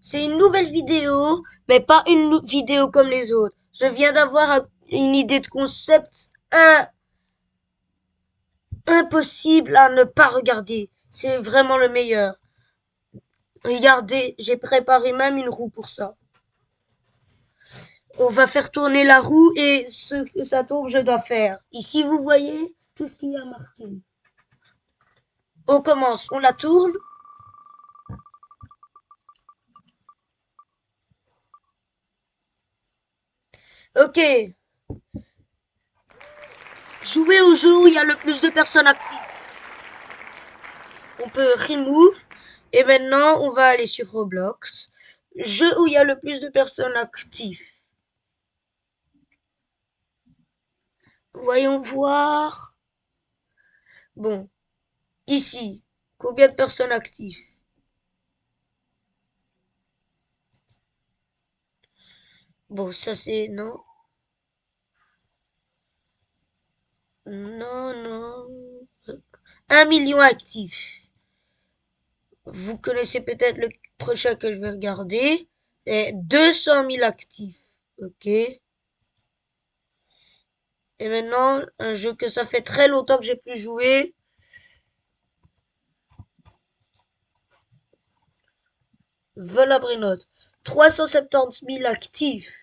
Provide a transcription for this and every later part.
C'est une nouvelle vidéo, mais pas une vidéo comme les autres. Je viens d'avoir une idée de concept impossible à ne pas regarder. C'est vraiment le meilleur. Regardez, j'ai préparé même une roue pour ça. On va faire tourner la roue et ce que ça tourne, je dois faire. Ici, vous voyez tout ce qu'il y a marqué. On commence, on la tourne. Ok. Jouer au jeu où il y a le plus de personnes actives. On peut remove. Et maintenant, on va aller sur Roblox. Jeu où il y a le plus de personnes actives. Voyons voir. Bon. Ici. Combien de personnes actives? Bon, ça c'est non. Non, non. 1 million actifs. Vous connaissez peut-être le prochain que je vais regarder. Et 200 000 actifs. Ok. Et maintenant, un jeu que ça fait très longtemps que j'ai plus joué. Volabrinot. 370 000 actifs.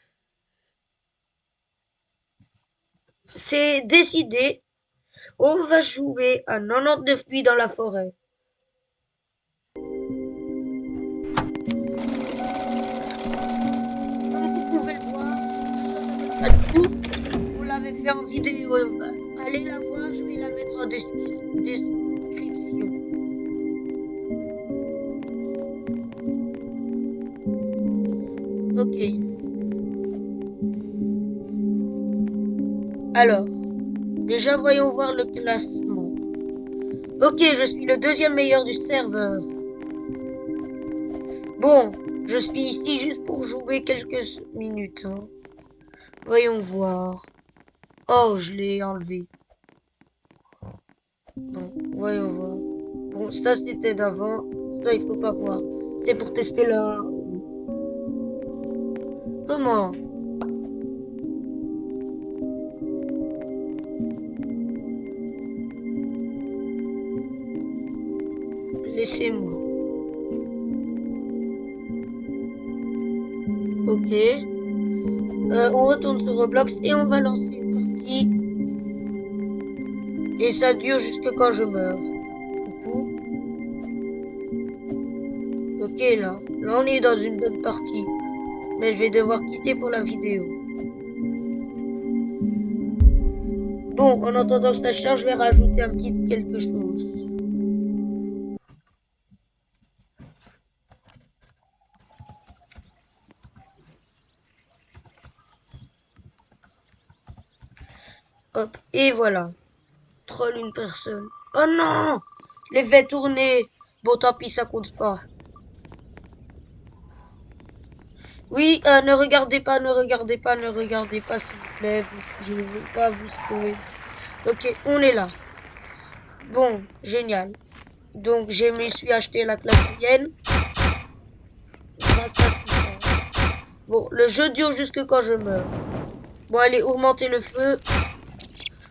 C'est décidé. On va jouer à 99 nuits dans la forêt. Comme vous pouvez le voir, pas du tout. On l'avait fait en vidéo. Allez la voir, je vais la mettre en description. Ok. Alors, déjà voyons voir le classement. Ok, je suis le deuxième meilleur du serveur. Bon, je suis ici juste pour jouer quelques minutes. Hein. Voyons voir. Oh, je l'ai enlevé. Bon, voyons voir. Bon, ça c'était d'avant. Ça, il faut pas voir. C'est pour tester la... Comment? Laissez-moi. Ok. On retourne sur Roblox et on va lancer une partie. Et ça dure jusque quand je meurs. Coucou. Ok, là. Là, on est dans une bonne partie. Mais je vais devoir quitter pour la vidéo. Bon, en attendant que ça charge, je vais rajouter un petit quelque chose. Hop, et voilà. Troll une personne. Oh non! Les fait tourner. Bon, tant pis, ça compte pas. Oui, ne regardez pas, ne regardez pas, ne regardez pas, s'il vous plaît. Je ne veux pas vous spoiler. Ok, on est là. Bon, génial. Donc, je me suis acheté la classe moyenne. Grâce à tout ça. Bon, le jeu dure jusque quand je meurs. Bon, allez, augmentez le feu.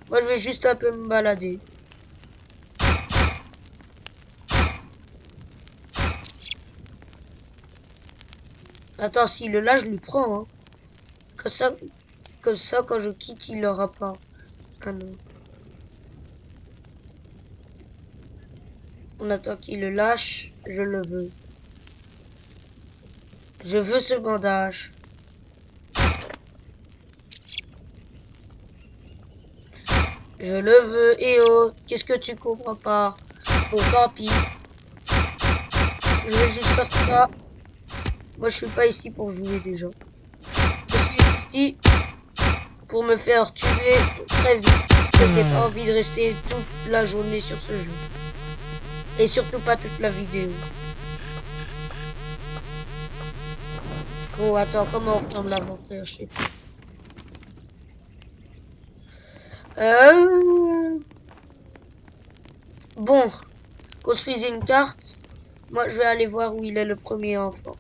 Moi, je vais juste un peu me balader. Attends, s'il est là, je lui prends. Hein. Comme ça, quand je quitte, il l'aura pas. Ah non. On attend qu'il le lâche. Je le veux. Je veux ce bandage. Je le veux. Eh oh, qu'est-ce que tu comprends pas? Bon, tant pis. Je vais juste faire ça. Moi, je suis pas ici pour jouer déjà. Je suis ici pour me faire tuer très vite. Parce que j'ai pas envie de rester toute la journée sur ce jeu. Et surtout pas toute la vidéo. Oh, attends, comment on retombe l'inventaire? Je sais pas. Bon, construisez une carte. Moi, je vais aller voir où il est le premier enfant.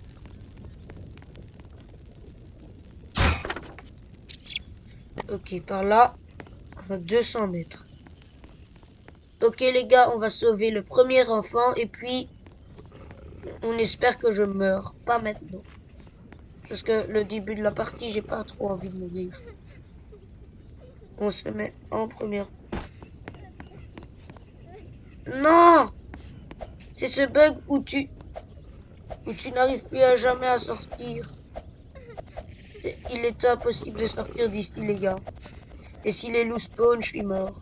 Ok, par là, 200 mètres. Ok les gars, on va sauver le premier enfant et puis on espère que je meurs. Pas maintenant. Parce que le début de la partie, j'ai pas trop envie de mourir. On se met en première. Non! C'est ce bug où tu n'arrives plus à jamais à sortir. Il est impossible de sortir d'ici les gars. Et si les loups spawn, je suis mort.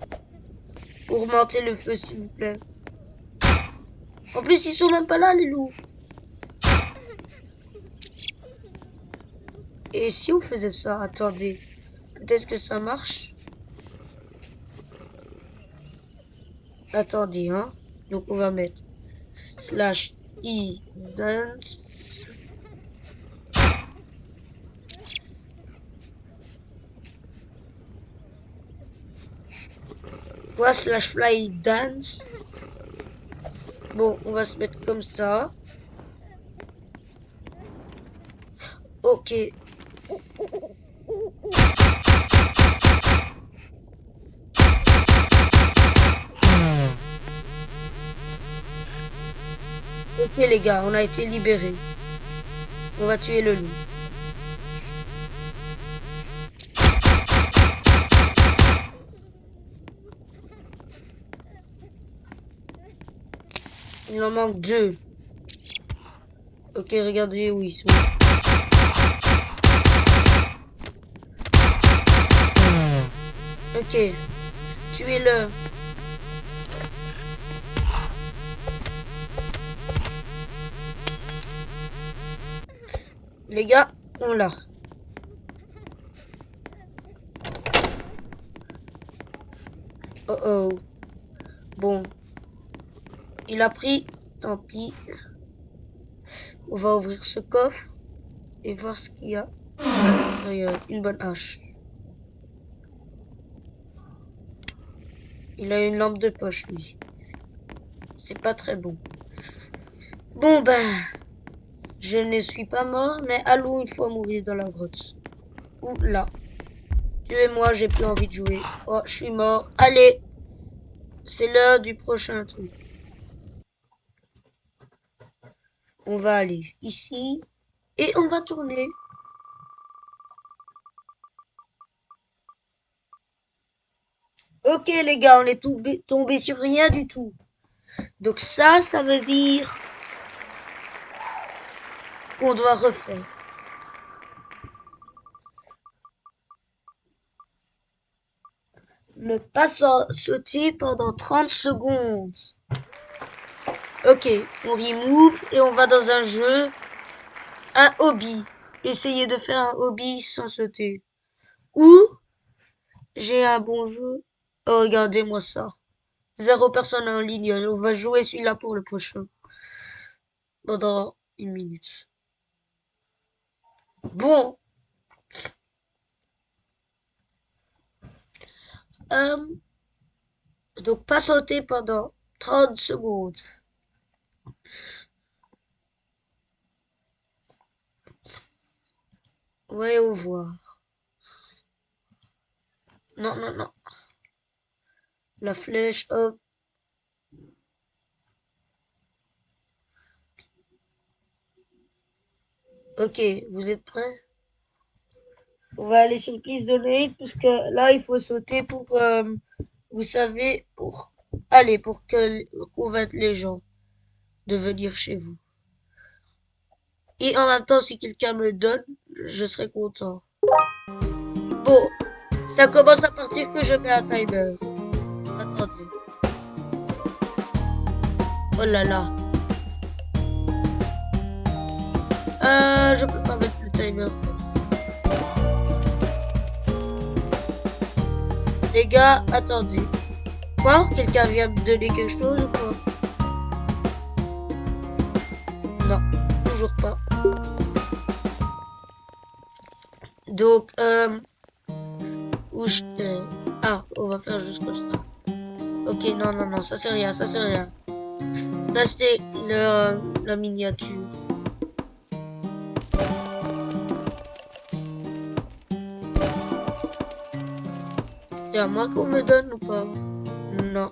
Augmentez le feu s'il vous plaît. En plus, ils sont même pas là les loups. Et si on faisait ça, attendez. Peut-être que ça marche. Attendez, hein. Donc on va mettre slash i dance. Quoi slash fly dance. Bon, on va se mettre comme ça. Ok. Ok les gars, on a été libérés. On va tuer le loup. Il en manque 2. Ok, regardez où ils sont. Ok, tuez-le. Les gars, on l'a. Oh oh. Bon. Il a pris. Tant pis. On va ouvrir ce coffre et voir ce qu'il y a. Il y a une bonne hache. Il a une lampe de poche, lui. C'est pas très bon. Bon, bah. Je ne suis pas mort, mais allons une fois mourir dans la grotte. Ou là. Tuez-moi, j'ai plus envie de jouer. Oh, je suis mort. Allez. C'est l'heure du prochain truc. On va aller ici. Et on va tourner. Ok les gars, on est tombé sur rien du tout. Donc ça veut dire qu'on doit refaire. Ne pas sauter pendant 30 secondes. Ok, on remove et on va dans un jeu. Un hobby. Essayez de faire un hobby sans sauter. Ou j'ai un bon jeu. Oh, regardez-moi ça. 0 personne en ligne. On va jouer celui-là pour le prochain. Pendant 1 minute. Bon. Donc pas sauter pendant 30 secondes. Ouais, au revoir. Non, non, non. La flèche, hop. Ok, vous êtes prêts? On va aller sur Please Donate parce que là, il faut sauter pour, vous savez, pour aller, pour que convaincre les gens de venir chez vous. Et en même temps, si quelqu'un me donne, je serai content. Bon, ça commence à partir que je mets un timer. Attendez. Oh là là. Je peux pas mettre le timer. Les gars, attendez. Quoi? Quelqu'un vient me donner quelque chose ou quoi? Non, toujours pas. Donc, où j'étais? Ah, on va faire juste comme ça. Ok, non, non, non, ça c'est rien, ça c'est rien. Ça c'est la miniature. C'est à moi qu'on me donne ou pas? Non.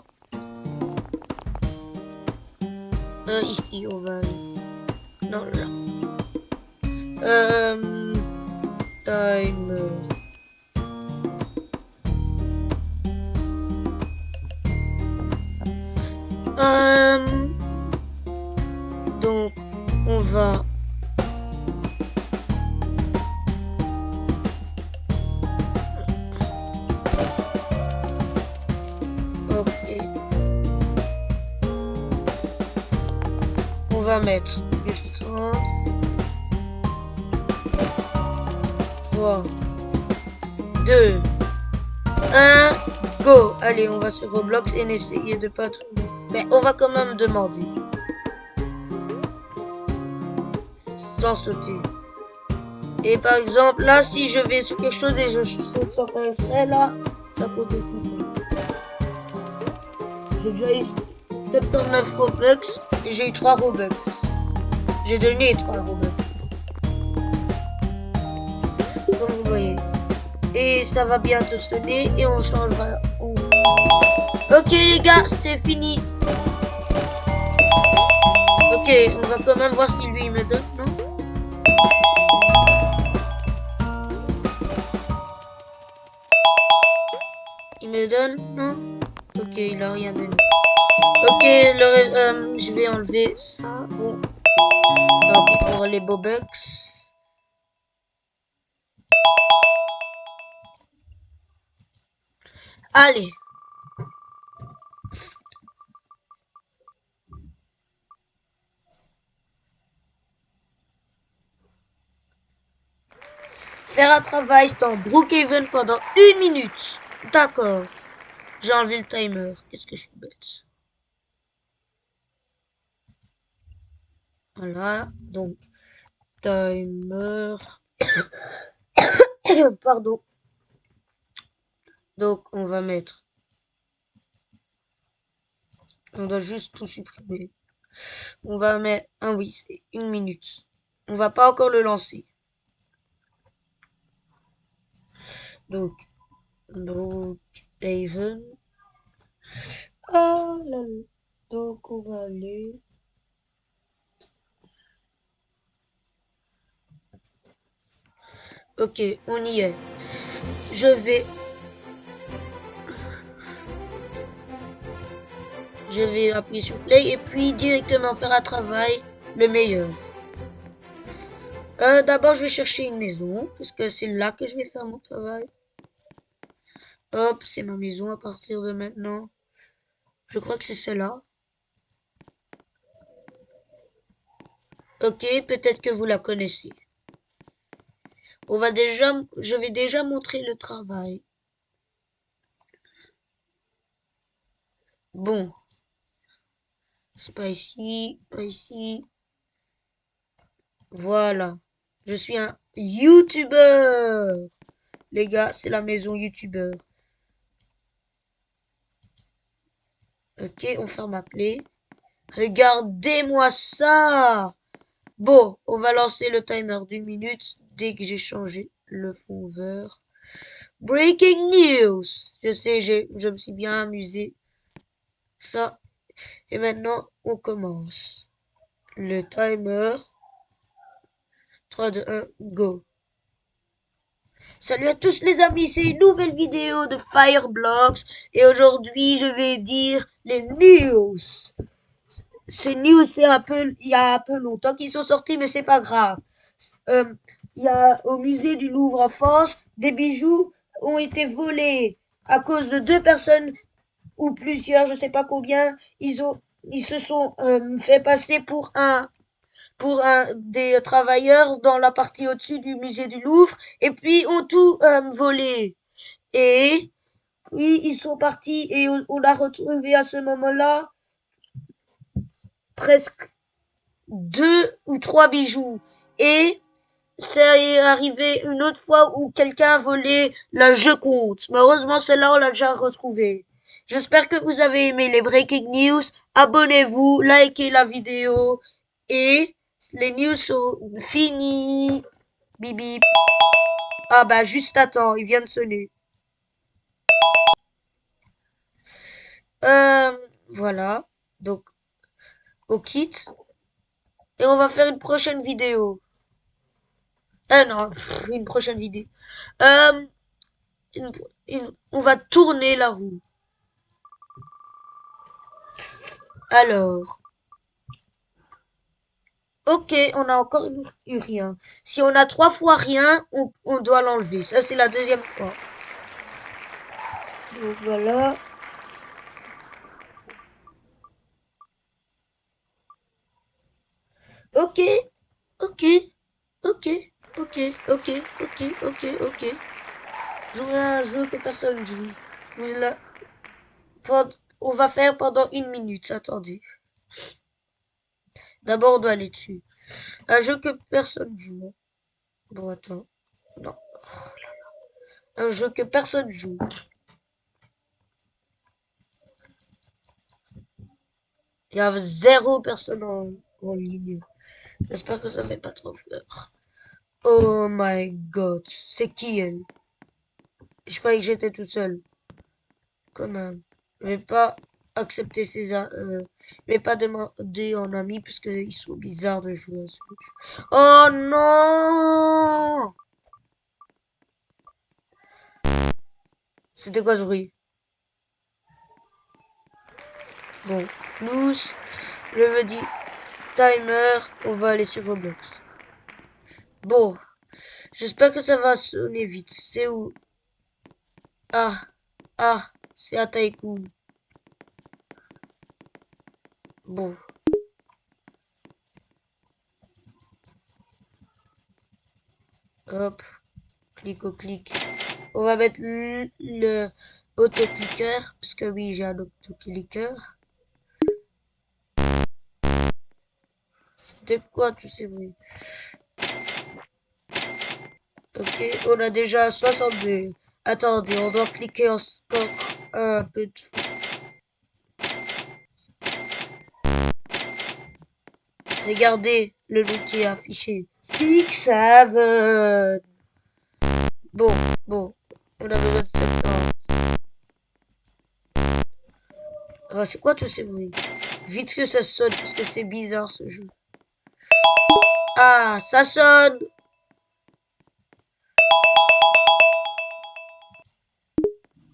Ici, on va aller. Non, là. Timer. Donc, on va... Ok. On va mettre juste 30. 3, 2, 1, go! Allez, on va sur Roblox et essayer de pas trouver. Mais on va quand même demander. Sans sauter. Et par exemple, là, si je vais sur quelque chose et je saute sans faire exprès, là, ça compte aussi. J'ai déjà eu 79 Robux et j'ai eu 3 Robux. J'ai donné 3 Robux. Comme vous voyez. Et ça va bientôt sonner et on changera. Ok les gars, c'était fini. Ok, on va quand même voir si lui il me donne, non? Il me donne, non? Ok, il a rien donné. Ok, je vais enlever ça. Bon. Tant pis pour les Bobux. Allez. Faire un travail dans Brookhaven pendant 1 minute. D'accord. J'ai enlevé le timer. Qu'est-ce que je suis bête. Voilà. Donc, timer. Pardon. Donc, on va mettre. On doit juste tout supprimer. On va mettre. Ah oui, c'est 1 minute. On va pas encore le lancer. Donc, Brookhaven. Ah là là. Donc, on va aller. Ok, on y est. Je vais appuyer sur play et puis directement faire un travail le meilleur. D'abord, je vais chercher une maison puisque c'est là que je vais faire mon travail. Hop, c'est ma maison à partir de maintenant. Je crois que c'est celle-là. Ok, peut-être que vous la connaissez. Je vais déjà montrer le travail. Bon, c'est pas ici, pas ici. Voilà. Je suis un YouTuber. Les gars, c'est la maison YouTuber. Ok, on ferme ma clé. Regardez-moi ça. Bon, on va lancer le timer d'1 minute dès que j'ai changé le fond vert. Breaking news. Je sais, je me suis bien amusé. Ça. Et maintenant, on commence. Le timer. 3, 2, 1, go. Salut à tous les amis, c'est une nouvelle vidéo de Fireblocks. Et aujourd'hui, je vais dire les news. Ces news, il y a un peu longtemps qu'ils sont sortis, mais c'est pas grave. Il y a au musée du Louvre en France, des bijoux ont été volés à cause de 2 personnes ou plusieurs, je sais pas combien. Ils se sont fait passer pour un des travailleurs dans la partie au-dessus du musée du Louvre et puis ont tout volé. Et oui, ils sont partis et on a retrouvé à ce moment-là presque 2 ou 3 bijoux. Et c'est arrivé une autre fois où quelqu'un a volé la Joconde. Mais heureusement, celle-là, on l'a déjà retrouvée. J'espère que vous avez aimé les breaking news. Abonnez-vous, likez la vidéo. Et les news sont finies. Bibi. Ah bah juste attends, il vient de sonner. Voilà. Donc, on quitte. Et on va faire une prochaine vidéo. Non, une prochaine vidéo. Euh, une- on va tourner la roue. Alors, ok, on a encore eu rien. Si on a 3 fois rien, on doit l'enlever. Ça, c'est la deuxième fois. Donc voilà. Ok, ok, ok, ok, ok, ok, ok, ok. Jouer à un jeu que personne joue. Vous la- On va faire pendant 1 minute. Attendez. D'abord, on doit aller dessus. Un jeu que personne joue. Bon, attends. Non. Un jeu que personne joue. Il y a 0 personne en ligne. J'espère que ça fait pas trop peur. Oh my god. C'est qui elle? Je croyais que j'étais tout seul. Quand même. Je vais pas accepter je vais pas demander en ami parce qu'ils sont bizarres de jouer à ce jeu. Oh non! C'était quoi ce bruit? Bon. Plus. Je me dis timer. On va aller sur Roblox. Bon. J'espère que ça va sonner vite. C'est où? Ah. Ah. C'est à Taïkoun. Bon. Hop. Clic au clic. On va mettre le autoclicker. Parce que oui, j'ai un autoclicker. C'était quoi tous ces bruits? Ok, on a déjà 62. Attendez, on doit cliquer encore un peu de... Regardez le nom qui est affiché. 6, 7. Bon, bon. On a besoin de 70. Ah, c'est quoi tous ces bruits? Vite que ça sonne parce que c'est bizarre ce jeu. Ah, ça sonne.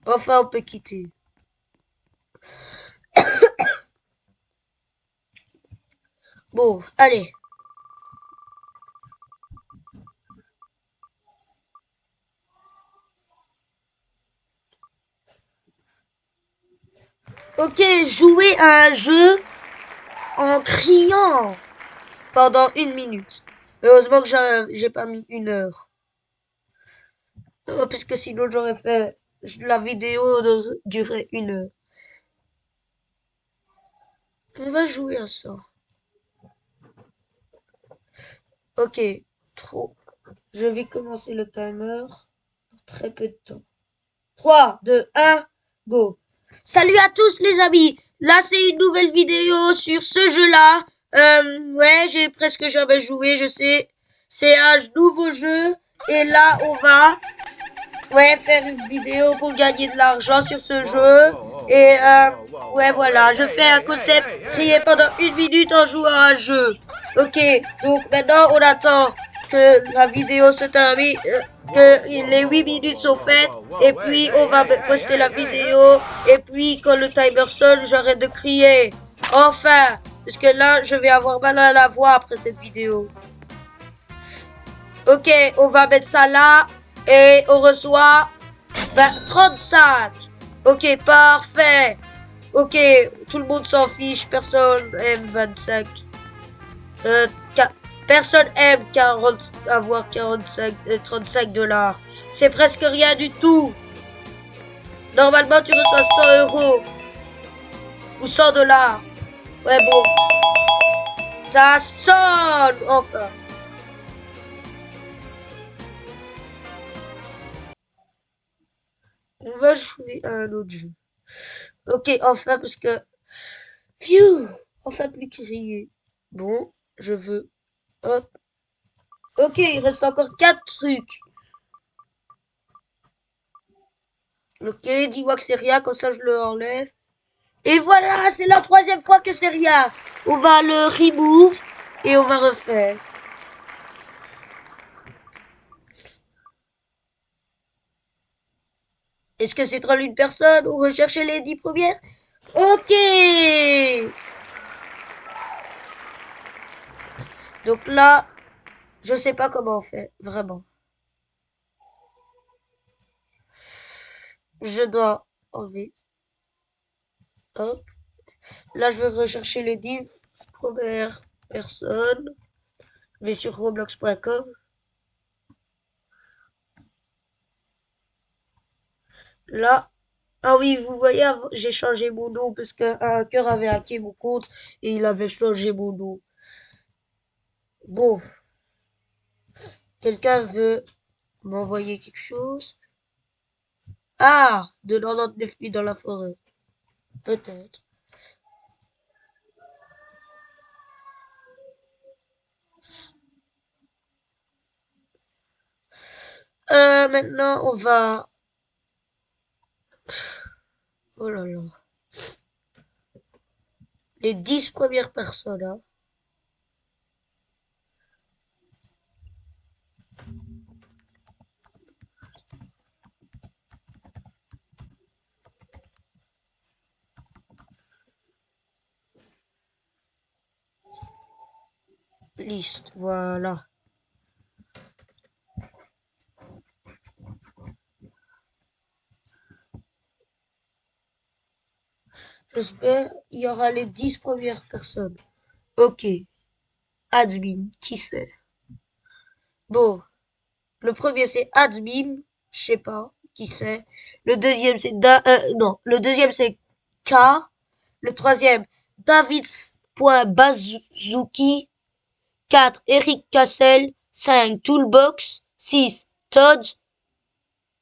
Enfin, on peut quitter. Bon, allez. Ok, jouer à un jeu en criant pendant 1 minute. Heureusement que j'ai pas mis 1 heure. Parce que sinon j'aurais fait la vidéo durer 1 heure. On va jouer à ça. Ok, trop. Je vais commencer le timer dans très peu de temps. 3, 2, 1, go. Salut à tous les amis. Là c'est une nouvelle vidéo sur ce jeu-là. Ouais, j'ai presque jamais joué, je sais. C'est un nouveau jeu. Et là on va faire une vidéo pour gagner de l'argent sur ce jeu. Et ouais, voilà, je fais un concept créé pendant 1 minute en jouant à un jeu. Ok, donc maintenant on attend que la vidéo se termine, que les 8 minutes sont faites, et puis on va poster la vidéo, et puis quand le timer sonne, j'arrête de crier. Enfin, parce que là, je vais avoir mal à la voix après cette vidéo. Ok, on va mettre ça là, et on reçoit 35. Ok, parfait. Ok, tout le monde s'en fiche, personne aime 25. Euh, Personne aime avoir 45, 35 $. C'est presque rien du tout. Normalement, tu reçois 100 € ou 100 $. Ouais, bon. Ça sonne, enfin. On va jouer à un autre jeu. Ok, enfin, parce que... Phew, enfin plus crier. Bon, je veux... Hop. Ok, il reste encore 4 trucs. Ok, dis-moi que c'est rien, comme ça je le enlève. Et voilà, c'est la troisième fois que c'est rien. On va le remove et on va refaire. Est-ce que c'est troll une personne ou rechercher les 10 premières? Ok. Donc là, je sais pas comment on fait, vraiment. Je dois enlever. Hop. Là, je vais rechercher les 10 premières personnes. Je vais sur roblox.com. Là, ah oui, vous voyez, j'ai changé mon nom parce qu'un hacker avait hacké mon compte et il avait changé mon nom. Bon, quelqu'un veut m'envoyer quelque chose? Ah, de 99 nuits dans la forêt. Peut-être. Maintenant, on va... Oh là là. Les 10 premières personnes, hein. Liste, voilà. J'espère il y aura les 10 premières personnes. Ok. Admin, qui c'est? Bon, le premier c'est admin, je sais pas qui c'est. Le deuxième c'est non, le deuxième c'est K. Le troisième Davids.Bazouki. 4 Eric Cassel. 5 Toolbox. 6 Todd.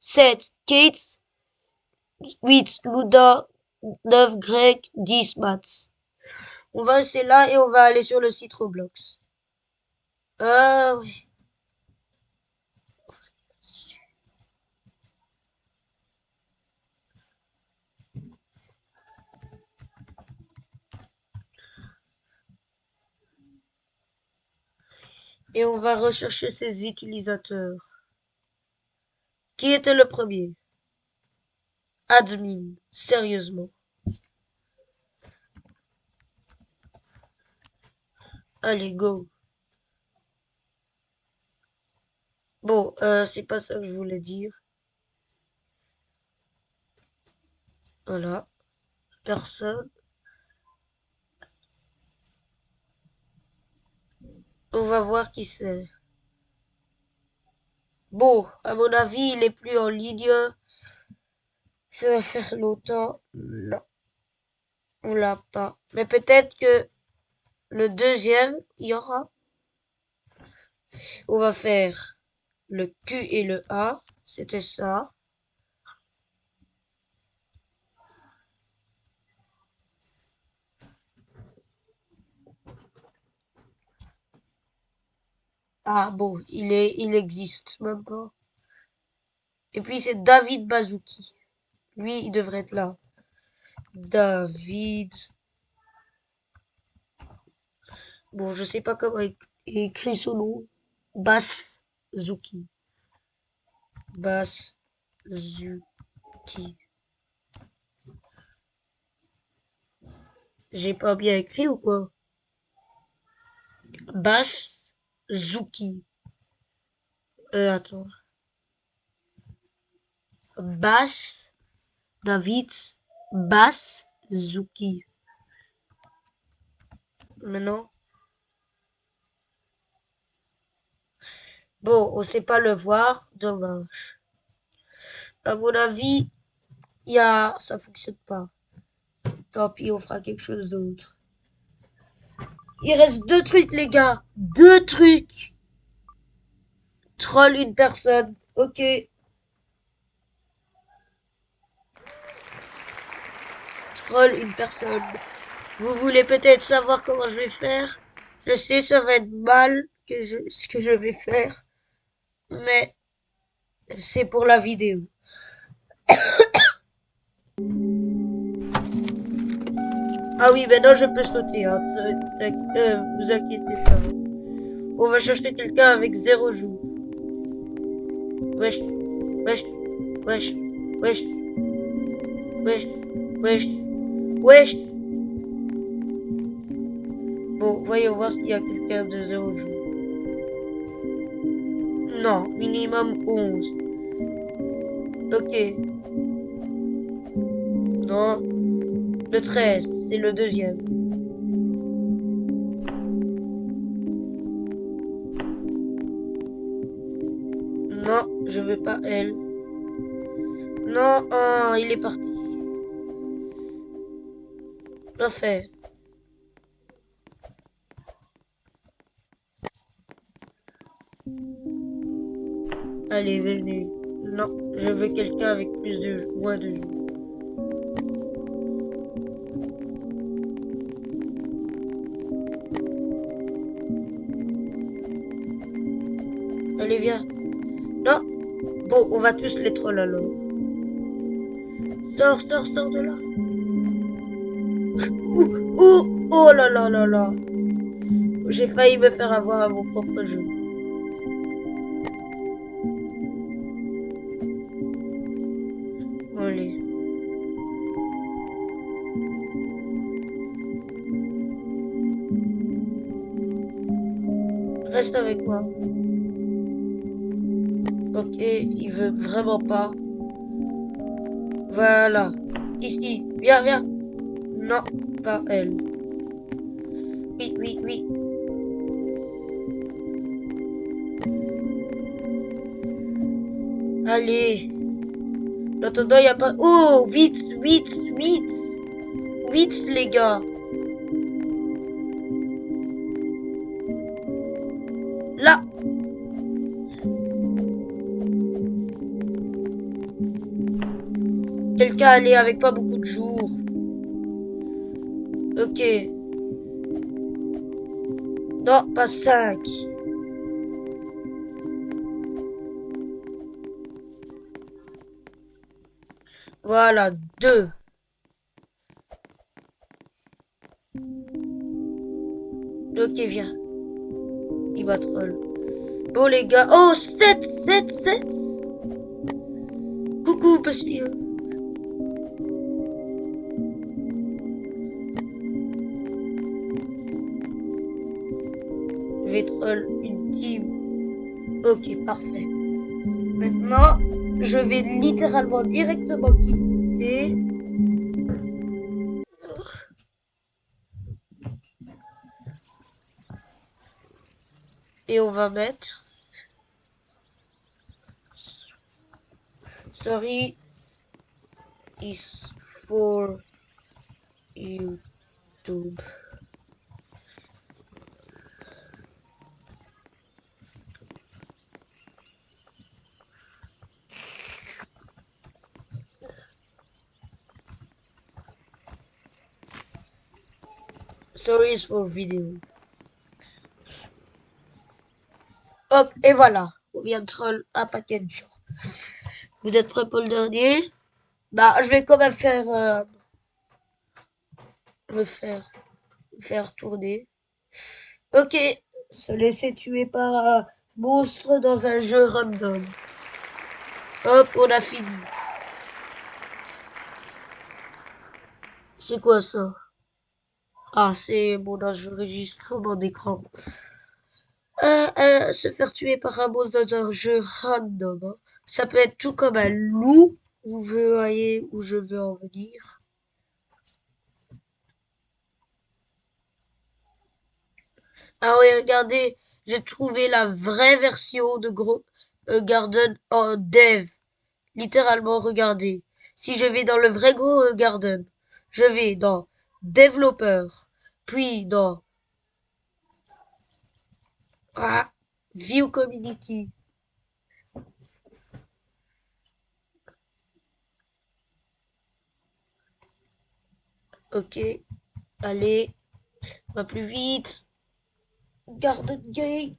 7 Kate. 8 Luda. 9 Greg. 10 Mats. On va rester là et on va aller sur le site Roblox. Oui. Et on va rechercher ses utilisateurs. Qui était le premier? Admin. Sérieusement. Allez, go. Bon, c'est pas ça que je voulais dire. Voilà. Personne. On va voir qui c'est. Bon, à mon avis, il est plus en ligne. Ça va faire longtemps. Non, on l'a pas. Mais peut-être que le deuxième, il y aura. On va faire le Q et le A. C'était ça. Ah bon, il existe même pas. Et puis c'est David Bazouki. Lui, il devrait être là. David. Bon, je sais pas comment il écrit son nom. Bazouki. Bazouki. J'ai pas bien écrit ou quoi? Bazouki. Attends. Bas. David. Bazouki. Maintenant. Bon, on sait pas le voir. Dommage. À mon avis, ça fonctionne pas. Tant pis, on fera quelque chose d'autre. Il reste 2 trucs, les gars. 2 trucs. Troll une personne. Ok. Troll une personne. Vous voulez peut-être savoir comment je vais faire? Je sais, ça va être mal ce que je vais faire. Mais c'est pour la vidéo. Ah oui, maintenant je peux sauter, hein. Vous inquiétez pas. On va chercher quelqu'un avec 0 jour. Wesh, wesh, wesh, wesh, wesh, wesh, wesh. Bon, voyons voir s'il y a quelqu'un de 0 jour. Non, minimum 11. Ok. Non, le 13, c'est le deuxième. Non, je veux pas elle. Non, oh, il est parti. Bien fait. Allez, venez. Non, je veux quelqu'un avec moins de jours. Allez, viens. Non. Bon, on va tous les trolls alors. Sors, sors, sors de là. Oh là là là là. J'ai failli me faire avoir à mon propre jeu. Allez. Reste avec moi. Ok, il veut vraiment pas. Voilà. Ici. Viens, viens. Non, pas elle. Oui, oui, oui. Allez. En attendant, il n'y a pas... Oh, vite, vite, vite. Vite, les gars. Là. Quelqu'un allait avec pas beaucoup de jours. Ok. Non, pas 5. Voilà, 2. Ok, viens. Il m'a troll. Bon, les gars. Oh, 7, 7, 7. Coucou, monsieur. Je vais troll une team. Ok, parfait. Maintenant, je vais littéralement directement quitter. Et on va mettre... Sorry is for YouTube. Sorry is for video. Hop, et voilà. On vient de troll un paquet de gens. Vous êtes prêts pour le dernier? Bah, je vais quand même me faire tourner. Ok, se laisser tuer par un monstre dans un jeu random. Hop, on a fini. C'est quoi ça? Ah, c'est mon enregistrement d'écran. Se faire tuer par un monstre dans un jeu random, hein. Ça peut être tout comme un loup. Vous voyez où je veux en venir. Ah oui, regardez, j'ai trouvé la vraie version de Garden en dev. Littéralement, regardez. Si je vais dans le vrai gros Garden, je vais dans développeur, puis dans View Community. Ok, allez, va plus vite. Garden Gate,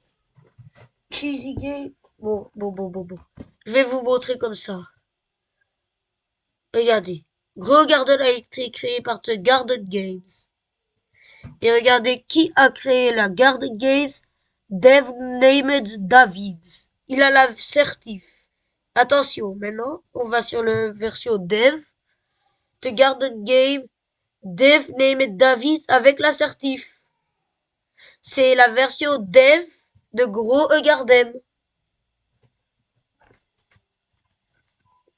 Cheesy Gate. Bon. Je vais vous montrer comme ça. Regardez. Gros Garden a été créé par The Garden Games. Et regardez qui a créé la Garden Games. Dev named David. Il a la certif. Attention, maintenant, on va sur le version dev. The Garden Game. Dev named David avec l'assertif. C'est la version dev de Grow a Garden.